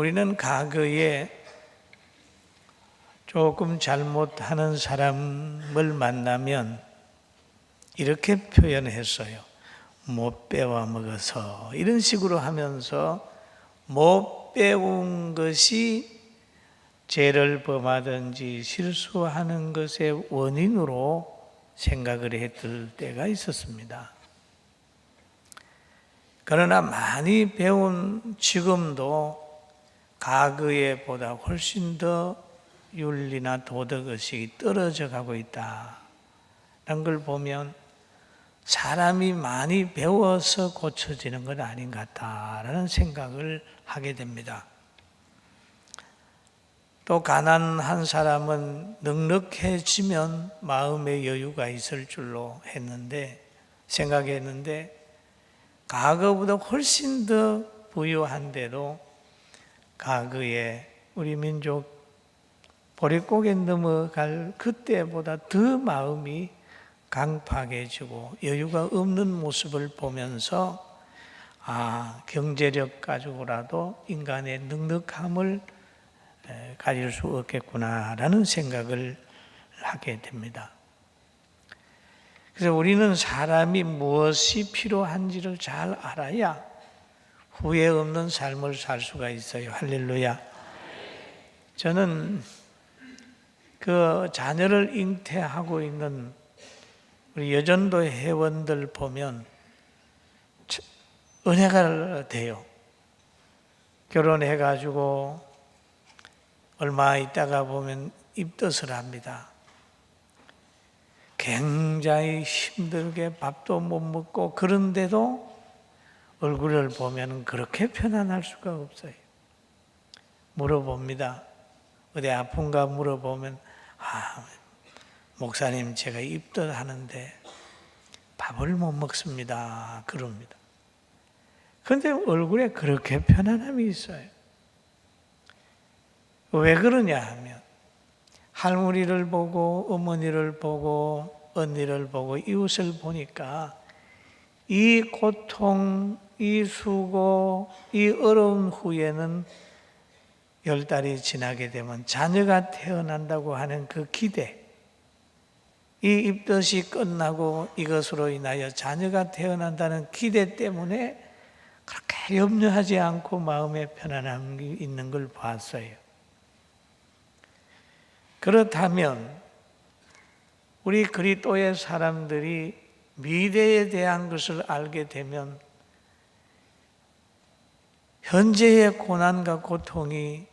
우리는 과거에 조금 잘못하는 사람을 만나면 이렇게 표현했어요. 못 배워 먹어서, 이런 식으로 하면서 못 배운 것이 죄를 범하든지 실수하는 것의 원인으로 생각을 했을 때가 있었습니다. 그러나 많이 배운 지금도 과거에 보다 훨씬 더 윤리나 도덕의식이 떨어져 가고 있다는 걸 보면 사람이 많이 배워서 고쳐지는 건 아닌 것 같다라는 생각을 하게 됩니다. 또 가난한 사람은 넉넉해지면 마음의 여유가 있을 줄로 생각했는데 과거보다 훨씬 더 부유한데도 과거에 우리 민족 보릿고개 넘어갈 그때보다 더 마음이 강팍해지고 여유가 없는 모습을 보면서 경제력 가지고라도 인간의 넉넉함을 가질 수 없겠구나라는 생각을 하게 됩니다. 그래서 우리는 사람이 무엇이 필요한지를 잘 알아야 후회 없는 삶을 살 수가 있어요. 할렐루야. 저는 그 자녀를 잉태하고 있는 우리 여전도 회원들 보면 은혜가 돼요. 결혼해가지고 얼마 있다가 보면 입덧을 합니다. 굉장히 힘들게 밥도 못 먹고 그런데도 얼굴을 보면 그렇게 편안할 수가 없어요. 물어봅니다. 어디 아픈가 물어보면 목사님 제가 입덧하는데 밥을 못 먹습니다. 그럽니다. 그런데 얼굴에 그렇게 편안함이 있어요. 왜 그러냐 하면 할머니를 보고 어머니를 보고 언니를 보고 이웃을 보니까 이 고통, 이 수고, 이 어려운 후에는 10달이 지나게 되면 자녀가 태어난다고 하는 그 기대, 이 입덧이 끝나고 이것으로 인하여 자녀가 태어난다는 기대 때문에 그렇게 염려하지 않고 마음에 편안함이 있는 걸 봤어요. 그렇다면 우리 그리스도의 사람들이 미래에 대한 것을 알게 되면 현재의 고난과 고통이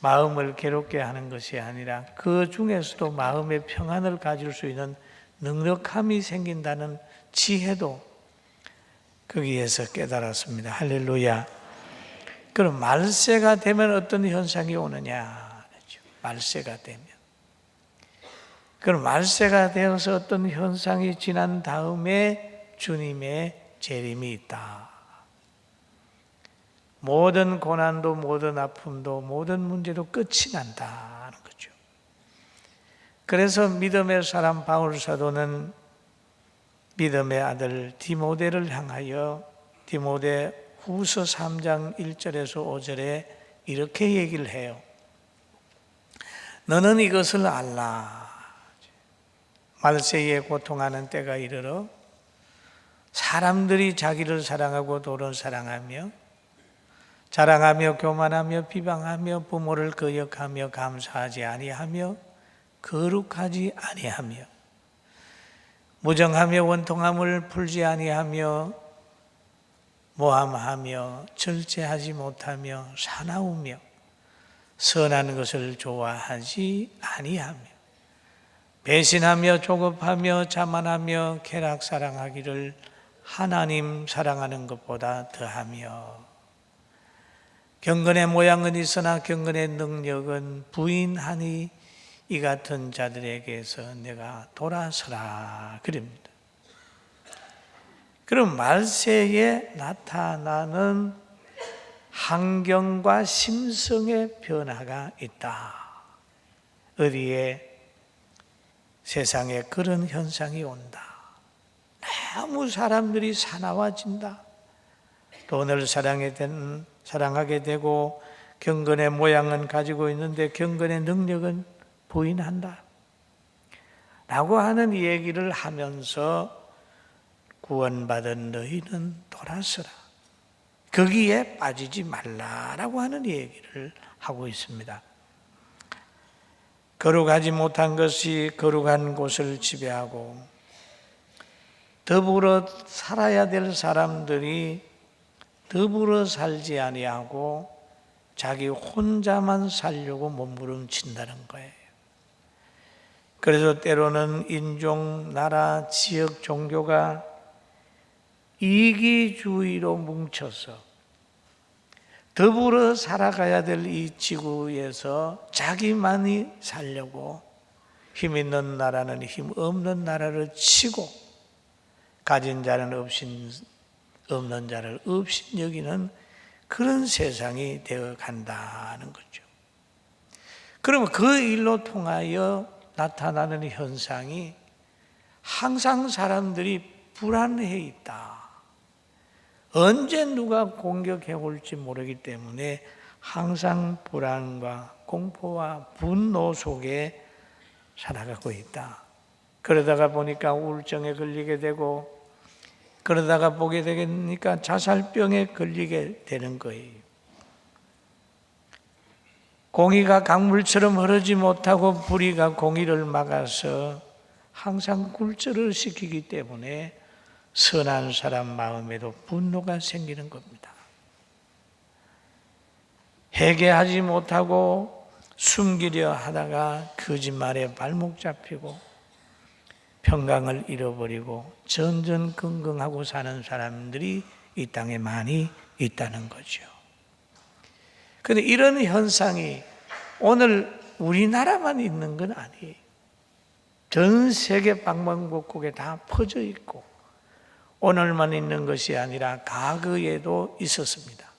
마음을 괴롭게 하는 것이 아니라 그 중에서도 마음의 평안을 가질 수 있는 넉넉함이 생긴다는 지혜도 거기에서 깨달았습니다. 할렐루야. 그럼 말세가 되면 어떤 현상이 오느냐? 말세가 되면. 그럼 말세가 되어서 어떤 현상이 지난 다음에 주님의 재림이 있다. 모든 고난도 모든 아픔도 모든 문제도 끝이 난다는 거죠. 그래서 믿음의 사람 바울 사도는 믿음의 아들 디모데를 향하여 디모데 후서 3장 1절에서 5절에 이렇게 얘기를 해요. 너는 이것을 알라. 말세에 고통하는 때가 이르러 사람들이 자기를 사랑하고 돈을 사랑하며 자랑하며 교만하며 비방하며 부모를 거역하며 감사하지 아니하며 거룩하지 아니하며 무정하며 원통함을 풀지 아니하며 모함하며 절제하지 못하며 사나우며 선한 것을 좋아하지 아니하며 배신하며 조급하며 자만하며 쾌락 사랑하기를 하나님 사랑하는 것보다 더하며 경건의 모양은 있으나 경건의 능력은 부인하니 이 같은 자들에게서 내가 돌아서라 그럽니다. 그럼 말세에 나타나는 환경과 심성의 변화가 있다. 어디에 세상에 그런 현상이 온다. 너무 사람들이 사나워진다. 돈을 사랑하게 되고 경건의 모양은 가지고 있는데 경건의 능력은 부인한다 라고 하는 얘기를 하면서 구원받은 너희는 돌아서라, 거기에 빠지지 말라라고 하는 얘기를 하고 있습니다. 거룩하지 못한 것이 거룩한 곳을 지배하고 더불어 살아야 될 사람들이 더불어 살지 아니하고 자기 혼자만 살려고 몸부림친다는 거예요. 그래서 때로는 인종, 나라, 지역, 종교가 이기주의로 뭉쳐서 더불어 살아가야 될 이 지구에서 자기만이 살려고 힘 있는 나라는 힘 없는 나라를 치고 가진 자는 없는 자를 없인 여기는 그런 세상이 되어 간다는 거죠. 그러면 그 일로 통하여 나타나는 현상이 항상 사람들이 불안해 있다. 언제 누가 공격해 올지 모르기 때문에 항상 불안과 공포와 분노 속에 살아가고 있다. 그러다가 보니까 우울증에 걸리게 되고, 그러다가 보게 되니까 자살병에 걸리게 되는 거예요. 공의가 강물처럼 흐르지 못하고 불의가 공의를 막아서 항상 굴절을 시키기 때문에 선한 사람 마음에도 분노가 생기는 겁니다. 회개하지 못하고 숨기려 하다가 거짓말에 발목 잡히고 평강을 잃어버리고 전전긍긍하고 사는 사람들이 이 땅에 많이 있다는 거죠. 그런데 이런 현상이 오늘 우리나라만 있는 건 아니에요. 전 세계 방방곡곡에 다 퍼져 있고 오늘만 있는 것이 아니라 과거에도 있었습니다.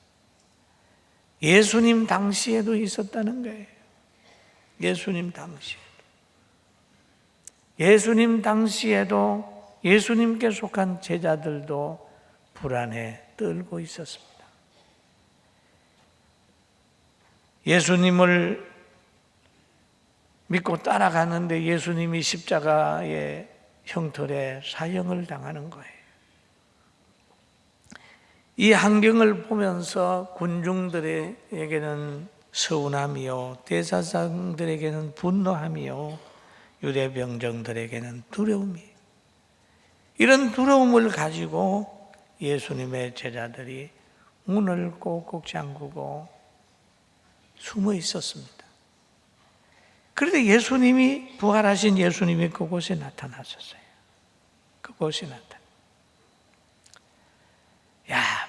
예수님 당시에도 있었다는 거예요. 예수님 당시에도 예수님께 속한 제자들도 불안에 떨고 있었습니다. 예수님을 믿고 따라가는데 예수님이 십자가의 형틀에 사형을 당하는 거예요. 이 환경을 보면서 군중들에게는 서운함이요, 대사장들에게는 분노함이요, 유대 병정들에게는 두려움이에요. 이런 두려움을 가지고 예수님의 제자들이 문을 꼭꼭 잠그고 숨어 있었습니다. 그런데 예수님이, 부활하신 예수님이 그곳에 나타났었어요. 그곳에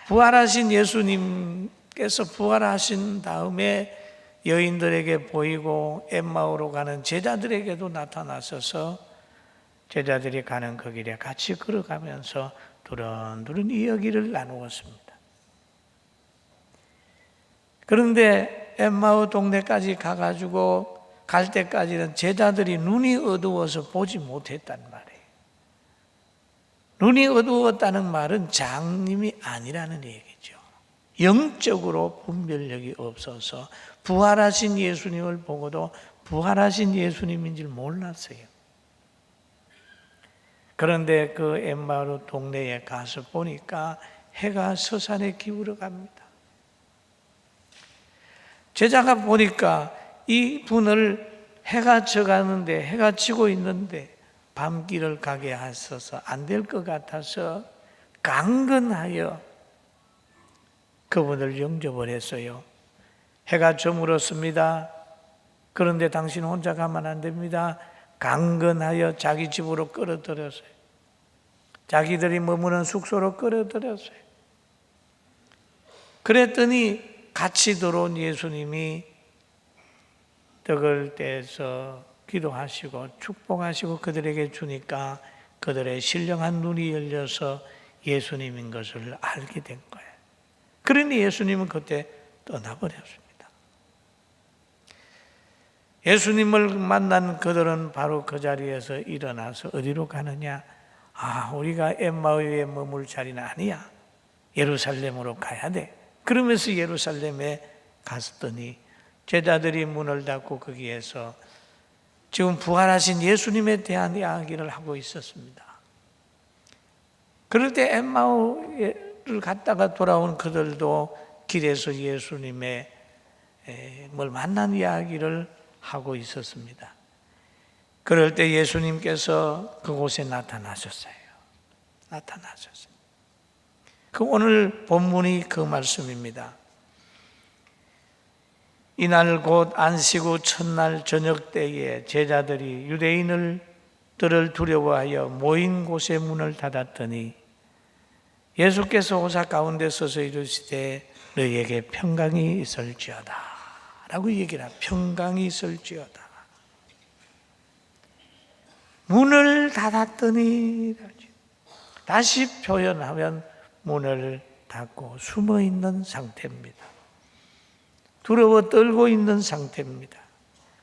부활하신 예수님께서 부활하신 다음에 여인들에게 보이고 엠마오로 가는 제자들에게도 나타나셔서 제자들이 가는 그 길에 같이 걸어가면서 두런두런 이야기를 나누었습니다. 그런데 엠마오 동네까지 가가지고 갈 때까지는 제자들이 눈이 어두워서 보지 못했단 말이에요. 눈이 어두웠다는 말은 장님이 아니라는 얘기죠. 영적으로 분별력이 없어서 부활하신 예수님을 보고도 부활하신 예수님인 줄 몰랐어요. 그런데 그 엠마오 동네에 가서 보니까 해가 서산에 기울어 갑니다. 제자가 보니까 이 분을 해가 져가는데, 해가 지고 있는데 밤길을 가게 하셔서 안 될 것 같아서 강건하여 그분을 영접을 했어요. 해가 저물었습니다. 그런데 당신 혼자 가면 안 됩니다. 강건하여 자기 집으로 끌어들였어요. 자기들이 머무는 숙소로 끌어들였어요. 그랬더니 같이 들어온 예수님이 떡을 떼서 기도하시고 축복하시고 그들에게 주니까 그들의 신령한 눈이 열려서 예수님인 것을 알게 된 거예요. 그러니 예수님은 그때 떠나버렸습니다. 예수님을 만난 그들은 바로 그 자리에서 일어나서 어디로 가느냐? 우리가 엠마오에 머물 자리는 아니야. 예루살렘으로 가야 돼. 그러면서 예루살렘에 갔더니 제자들이 문을 닫고 거기에서 지금 부활하신 예수님에 대한 이야기를 하고 있었습니다. 그럴 때 엠마오를 갔다가 돌아온 그들도 길에서 예수님의 뭘 만난 이야기를 하고 있었습니다. 그럴 때 예수님께서 그곳에 나타나셨어요. 그 오늘 본문이 그 말씀입니다. 이날 곧 안식 후 첫날 저녁 때에 제자들이 유대인들을 두려워하여 모인 곳의 문을 닫았더니 예수께서 오사 가운데 서서 이르시되 너희에게 평강이 있을지어다 라고 얘기를 합니다. 평강이 있을지어다. 문을 닫았더니, 다시 표현하면 문을 닫고 숨어 있는 상태입니다. 두려워 떨고 있는 상태입니다.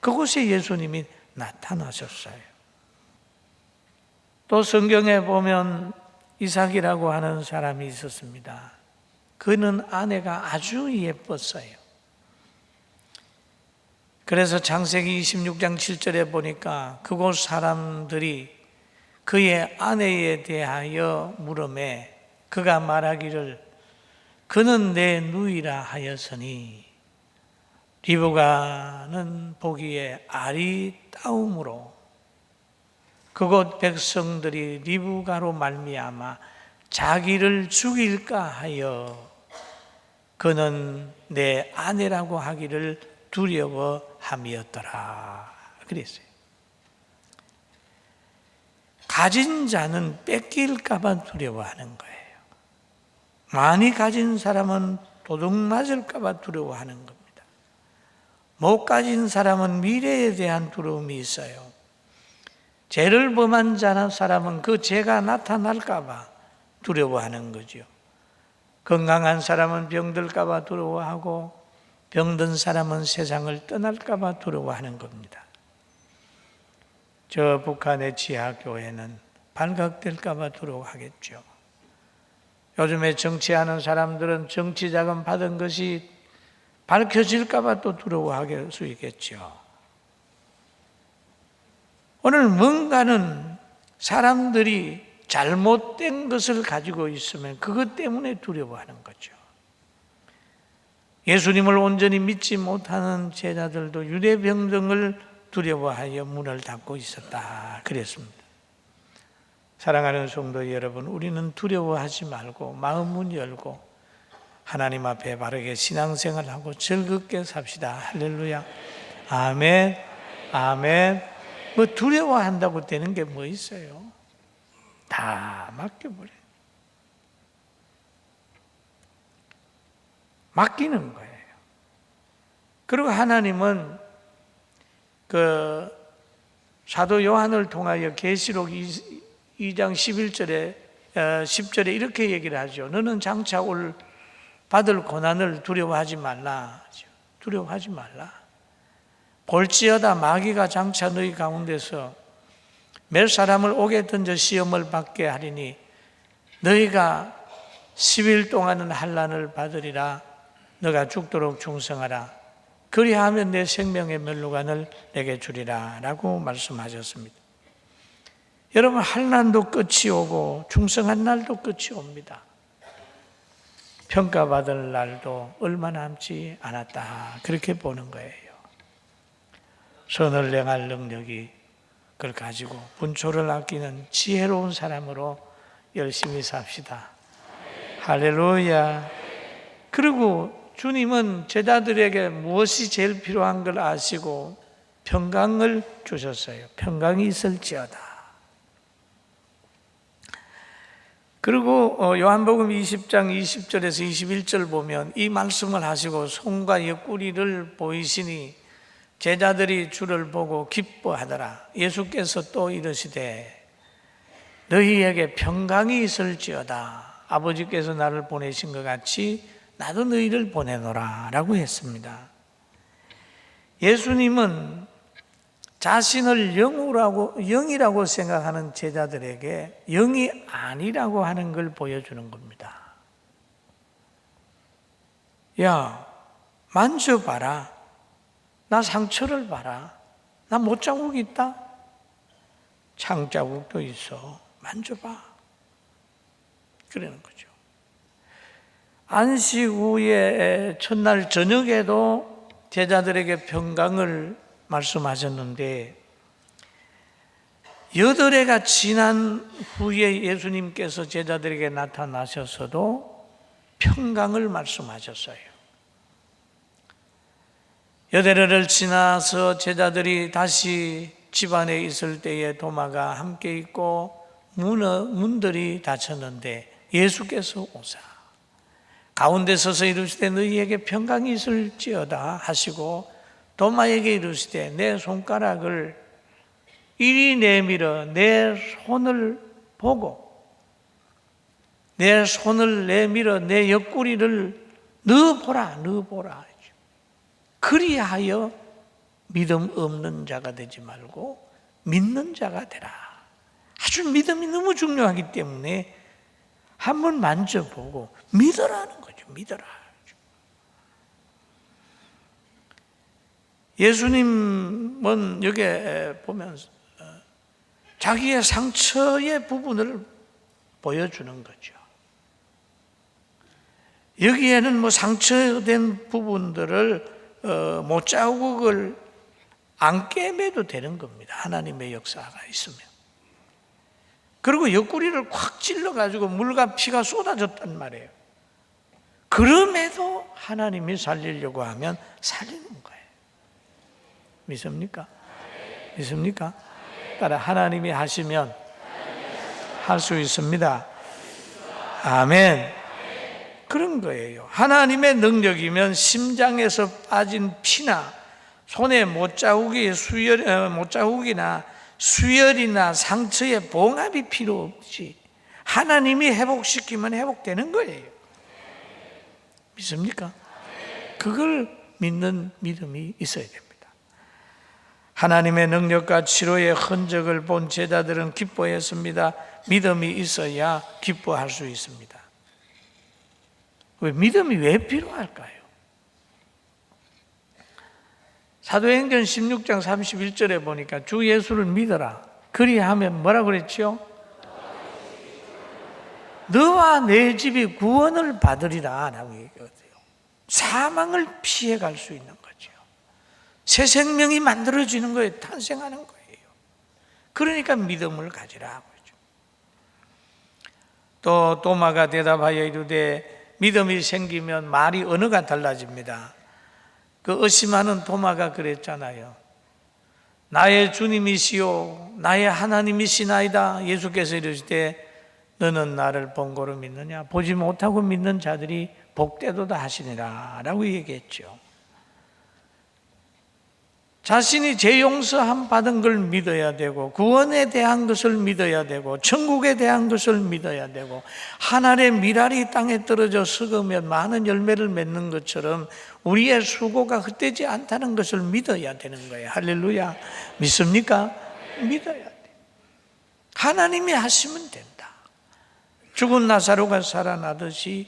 그곳에 예수님이 나타나셨어요. 또 성경에 보면 이삭이라고 하는 사람이 있었습니다. 그는 아내가 아주 예뻤어요. 그래서 창세기 26장 7절에 보니까 그곳 사람들이 그의 아내에 대하여 물으매 그가 말하기를 그는 내 누이라 하였으니 리브가는 보기에 아리따움으로 그곳 백성들이 리브가로 말미암아 자기를 죽일까 하여 그는 내 아내라고 하기를 두려워함이었더라 그랬어요. 가진 자는 뺏길까 봐 두려워하는 거예요. 많이 가진 사람은 도둑 맞을까 봐 두려워하는 겁니다. 못 가진 사람은 미래에 대한 두려움이 있어요. 죄를 범한 사람은 그 죄가 나타날까 봐 두려워하는 거죠. 건강한 사람은 병들까 봐 두려워하고 병든 사람은 세상을 떠날까 봐 두려워하는 겁니다. 저 북한의 지하교회는 발각될까 봐 두려워하겠죠. 요즘에 정치하는 사람들은 정치 자금 받은 것이 밝혀질까 봐 또 두려워할 수 있겠죠. 오늘 뭔가는 사람들이 잘못된 것을 가지고 있으면 그것 때문에 두려워하는 거죠. 예수님을 온전히 믿지 못하는 제자들도 유대병등을 두려워하여 문을 닫고 있었다 그랬습니다. 사랑하는 성도 여러분, 우리는 두려워하지 말고 마음문 열고 하나님 앞에 바르게 신앙생활하고 즐겁게 삽시다. 할렐루야. 아멘. 아멘. 뭐 두려워한다고 되는 게 뭐 있어요? 다 맡겨버려요. 맡기는 거예요. 그리고 하나님은 그 사도 요한을 통하여 계시록 2장 10절에 이렇게 얘기를 하죠. 너는 장차 받을 고난을 두려워하지 말라. 두려워하지 말라. 볼지어다 마귀가 장차 너희 가운데서 몇 사람을 옥에 던져 시험을 받게 하리니 너희가 10일 동안은 환난을 받으리라. 너가 죽도록 충성하라. 그리하면 내 생명의 면류관을 내게 주리라 라고 말씀하셨습니다. 여러분, 환난도 끝이 오고 충성한 날도 끝이 옵니다. 평가받을 날도 얼마 남지 않았다 그렇게 보는 거예요. 선을 행할 능력이 그걸 가지고 분초를 아끼는 지혜로운 사람으로 열심히 삽시다. 할렐루야. 그리고 주님은 제자들에게 무엇이 제일 필요한 걸 아시고 평강을 주셨어요. 평강이 있을지어다. 그리고 요한복음 20장 20절에서 21절 보면 이 말씀을 하시고 손과 옆구리를 보이시니 제자들이 주를 보고 기뻐하더라. 예수께서 또 이르시되 너희에게 평강이 있을지어다. 아버지께서 나를 보내신 것 같이 나도 너희를 보내노라 라고 했습니다. 예수님은 자신을 영이라고 생각하는 제자들에게 영이 아니라고 하는 걸 보여주는 겁니다. 야, 만져봐라. 나 상처를 봐라. 나 못자국이 있다. 창자국도 있어. 만져봐. 그러는 거죠. 안식 후에 첫날 저녁에도 제자들에게 평강을 말씀하셨는데 8해가 지난 후에 예수님께서 제자들에게 나타나셔서도 평강을 말씀하셨어요. 8해를 지나서 제자들이 다시 집안에 있을 때에 도마가 함께 있고 문들이 닫혔는데 예수께서 오사 가운데 서서 이르시되 너희에게 평강이 있을지어다 하시고 도마에게 이르시되 내 손가락을 이리 내밀어 내 손을 보고 내 손을 내밀어 내 옆구리를 넣어보라. 그리하여 믿음 없는 자가 되지 말고 믿는 자가 되라. 아주 믿음이 너무 중요하기 때문에 한번 만져보고 믿으라는 거죠. 믿어라. 예수님은 여기에 보면 자기의 상처의 부분을 보여주는 거죠. 여기에는 뭐 상처된 부분들을 못자국을 안 꿰매도 되는 겁니다. 하나님의 역사가 있으면. 그리고 옆구리를 콱 찔러가지고 물과 피가 쏟아졌단 말이에요. 그럼에도 하나님이 살리려고 하면 살리는 거예요. 믿습니까? 믿습니까? 따라 하나님이 하시면 할 수 있습니다. 아멘. 그런 거예요. 하나님의 능력이면 심장에서 빠진 피나 손에 못자국이나 수혈이나 상처에 봉합이 필요 없이 하나님이 회복시키면 회복되는 거예요. 믿습니까? 그걸 믿는 믿음이 있어야 됩니다. 하나님의 능력과 치료의 흔적을 본 제자들은 기뻐했습니다. 믿음이 있어야 기뻐할 수 있습니다. 믿음이 왜 필요할까요? 사도행전 16장 31절에 보니까 주 예수를 믿어라. 그리하면 뭐라고 그랬죠? 너와 내 집이 구원을 받으리라 라고 얘기해요. 사망을 피해갈 수 있는 거죠. 새 생명이 만들어지는 거예요. 탄생하는 거예요. 그러니까 믿음을 가지라. 또 도마가 대답하여 이르되 믿음이 생기면 말이 언어가 달라집니다. 그 의심하는 도마가 그랬잖아요. 나의 주님이시오 나의 하나님이시나이다. 예수께서 이르시되 너는 나를 본고로 믿느냐? 보지 못하고 믿는 자들이 복되도다 하시니라 라고 얘기했죠. 자신이 죄 용서함 받은 걸 믿어야 되고 구원에 대한 것을 믿어야 되고 천국에 대한 것을 믿어야 되고 하늘의 미랄이 땅에 떨어져 썩으면 많은 열매를 맺는 것처럼 우리의 수고가 헛되지 않다는 것을 믿어야 되는 거예요. 할렐루야. 믿습니까? 믿어야 돼. 하나님이 하시면 된다. 죽은 나사로가 살아나듯이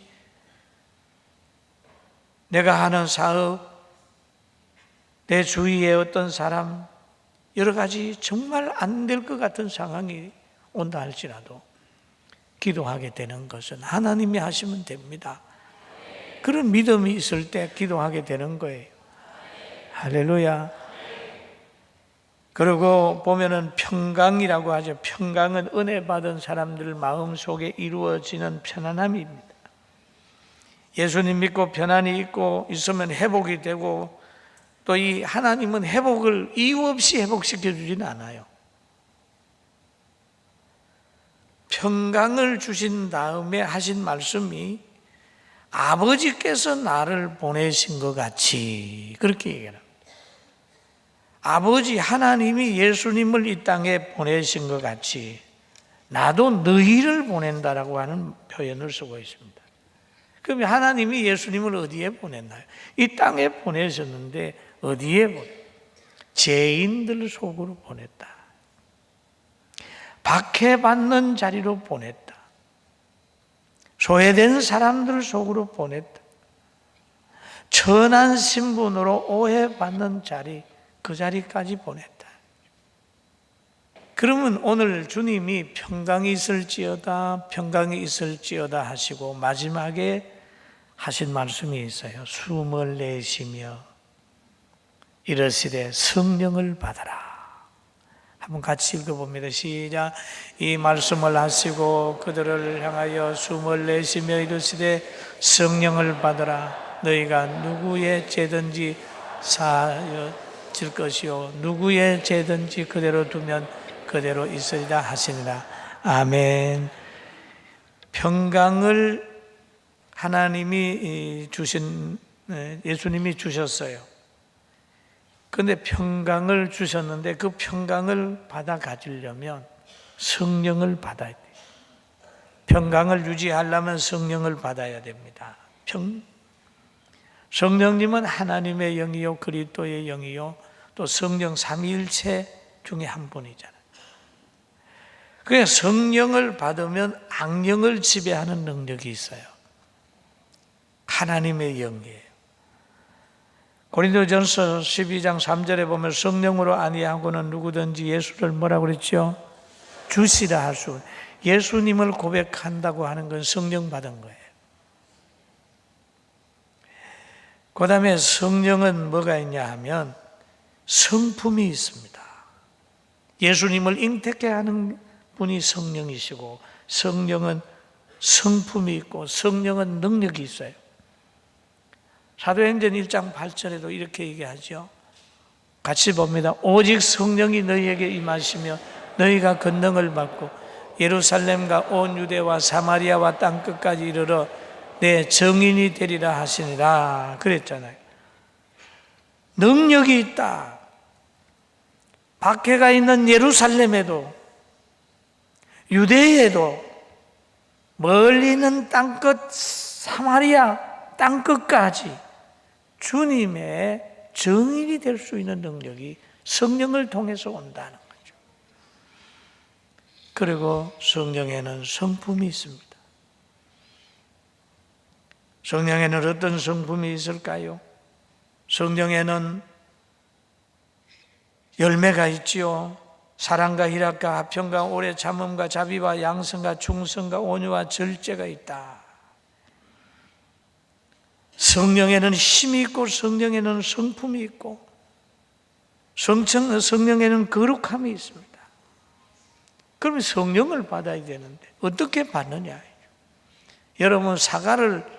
내가 하는 사업, 내 주위에 어떤 사람, 여러 가지 정말 안 될 것 같은 상황이 온다 할지라도 기도하게 되는 것은 하나님이 하시면 됩니다. 그런 믿음이 있을 때 기도하게 되는 거예요. 할렐루야. 그리고 보면은 평강이라고 하죠. 평강은 은혜 받은 사람들 마음 속에 이루어지는 편안함입니다. 예수님 믿고 편안히 있고 있으면 회복이 되고 또 이 하나님은 회복을 이유 없이 회복시켜 주지는 않아요. 평강을 주신 다음에 하신 말씀이 아버지께서 나를 보내신 것 같이 그렇게 얘기합니다. 아버지 하나님이 예수님을 이 땅에 보내신 것 같이 나도 너희를 보낸다라고 하는 표현을 쓰고 있습니다. 그럼 하나님이 예수님을 어디에 보냈나요? 이 땅에 보내셨는데 어디에 보냈나요? 죄인들 속으로 보냈다. 박해받는 자리로 보냈다. 소외된 사람들 속으로 보냈다. 천한 신분으로 오해받는 자리, 그 자리까지 보냈다. 그러면 오늘 주님이 평강이 있을지어다, 평강이 있을지어다 하시고 마지막에 하신 말씀이 있어요. 숨을 내쉬며 이르시되 성령을 받아라. 한번 같이 읽어봅니다. 시작. 이 말씀을 하시고 그들을 향하여 숨을 내쉬며 이르시되 성령을 받아라. 너희가 누구의 죄든지 사하여질 것이요 누구의 죄든지 그대로 두면 그대로 있으리라 하시니라. 아멘. 평강을 하나님이 주신, 예수님이 주셨어요. 그런데 평강을 주셨는데 그 평강을 받아 가지려면 성령을 받아야 돼요. 평강을 유지하려면 성령을 받아야 됩니다. 성령님은 하나님의 영이요 그리스도의 영이요 또 성령 삼위일체 중에 한 분이잖아요. 그래서 성령을 받으면 악령을 지배하는 능력이 있어요. 하나님의 영이에요. 고린도전서 12장 3절에 보면 성령으로 아니하고는 누구든지 예수를 뭐라고 그랬죠? 주시라 할 수. 예수님을 고백한다고 하는 건 성령 받은 거예요. 그 다음에 성령은 뭐가 있냐 하면 성품이 있습니다. 예수님을 잉태케 하는 분이 성령이시고 성령은 성품이 있고 성령은 능력이 있어요. 사도행전 1장 8절에도 이렇게 얘기하죠. 같이 봅니다. 오직 성령이 너희에게 임하시며 너희가 권능을 받고 예루살렘과 온 유대와 사마리아와 땅끝까지 이르러 내 증인이 되리라 하시니라 그랬잖아요. 능력이 있다. 박해가 있는 예루살렘에도 유대에도 멀리 있는 땅끝 사마리아 땅끝까지 주님의 증인이 될 수 있는 능력이 성령을 통해서 온다는 거죠. 그리고 성령에는 성품이 있습니다. 성령에는 어떤 성품이 있을까요? 성령에는 열매가 있지요. 사랑과 희락과 화평과 오래 참음과 자비와 양성과 충성과 온유와 절제가 있다. 성령에는 힘이 있고 성령에는 성품이 있고 성령에는 거룩함이 있습니다. 그러면 성령을 받아야 되는데 어떻게 받느냐? 여러분 사과를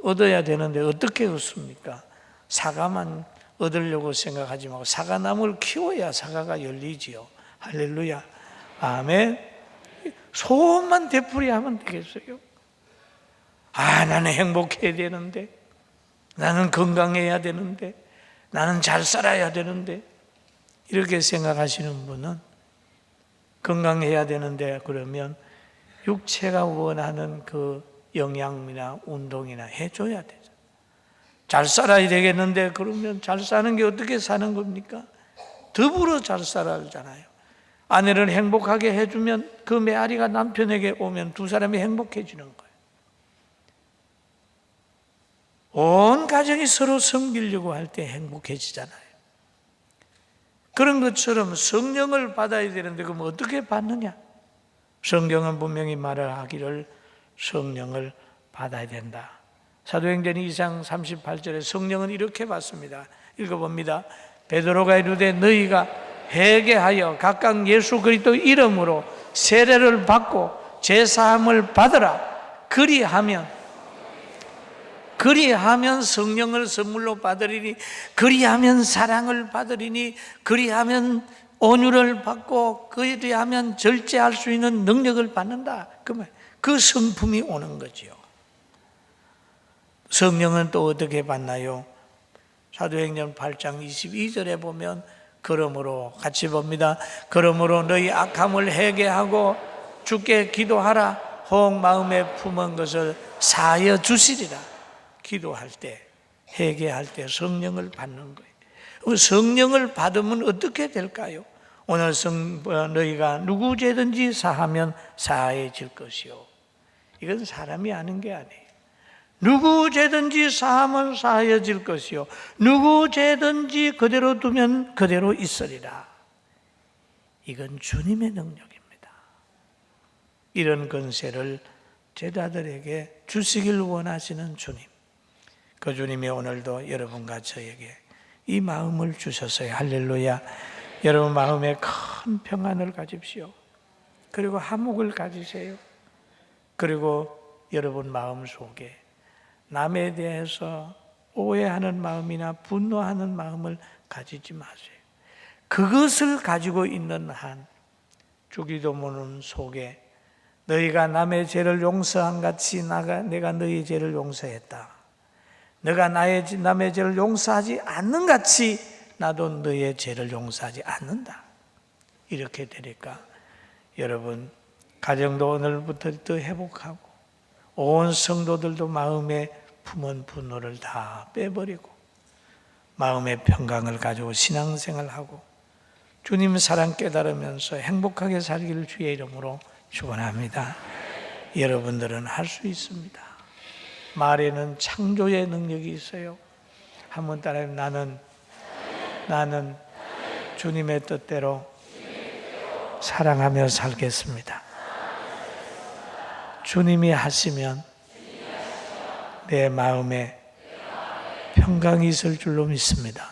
얻어야 되는데 어떻게 얻습니까? 사과만 얻으려고 생각하지 말고 사과나무를 키워야 사과가 열리지요. 할렐루야. 아멘. 소원만 되풀이하면 되겠어요? 나는 행복해야 되는데, 나는 건강해야 되는데, 나는 잘 살아야 되는데, 이렇게 생각하시는 분은 건강해야 되는데 그러면 육체가 원하는 그 영양이나 운동이나 해줘야 되죠. 잘 살아야 되겠는데 그러면 잘 사는 게 어떻게 사는 겁니까? 더불어 잘 살아야 하잖아요. 아내를 행복하게 해주면 그 메아리가 남편에게 오면 두 사람이 행복해지는 거예요. 온 가정이 서로 섬기려고 할 때 행복해지잖아요. 그런 것처럼 성령을 받아야 되는데 그럼 어떻게 받느냐? 성경은 분명히 말을 하기를 성령을 받아야 된다. 사도행전 2장 38절에 성령은 이렇게 받습니다. 읽어봅니다. 베드로가 이르되 너희가 회개하여 각각 예수 그리스도 이름으로 세례를 받고 제사함을 받으라. 그리하면 성령을 선물로 받으리니, 그리하면 사랑을 받으리니, 그리하면 온유를 받고, 그리하면 절제할 수 있는 능력을 받는다. 그 성품이 오는 거지요. 성령은 또 어떻게 받나요? 사도행전 8장 22절에 보면 그러므로 같이 봅니다. 그러므로 너희 악함을 회개하고 주께 기도하라. 혹 마음에 품은 것을 사하여 주시리라. 기도할 때, 회개할 때 성령을 받는 거예요. 성령을 받으면 어떻게 될까요? 오늘 너희가 누구 죄든지 사하면 사해질 것이요. 이건 사람이 아는 게 아니에요. 누구 죄든지 사하면 사하여질 것이요 누구 죄든지 그대로 두면 그대로 있으리라. 이건 주님의 능력입니다. 이런 권세를 제자들에게 주시길 원하시는 주님, 그 주님이 오늘도 여러분과 저에게 이 마음을 주셨어요. 할렐루야. 여러분 마음에 큰 평안을 가집시오. 그리고 화목을 가지세요. 그리고 여러분 마음 속에 남에 대해서 오해하는 마음이나 분노하는 마음을 가지지 마세요. 그것을 가지고 있는 한 주기도문 속에 너희가 남의 죄를 용서한 같이 내가 너희 죄를 용서했다. 너가 남의 죄를 용서하지 않는 같이 나도 너의 죄를 용서하지 않는다. 이렇게 되니까 여러분 가정도 오늘부터 더 회복하고 온 성도들도 마음에 품은 분노를 다 빼버리고 마음의 평강을 가지고 신앙생활하고 주님 사랑 깨달으면서 행복하게 살기를 주의 이름으로 축원합니다. 여러분들은 할 수 있습니다. 말에는 창조의 능력이 있어요. 한번 따라해. 나는 주님의 뜻대로 사랑하며 살겠습니다. 주님이 하시면 내 마음에 평강이 있을 줄로 믿습니다.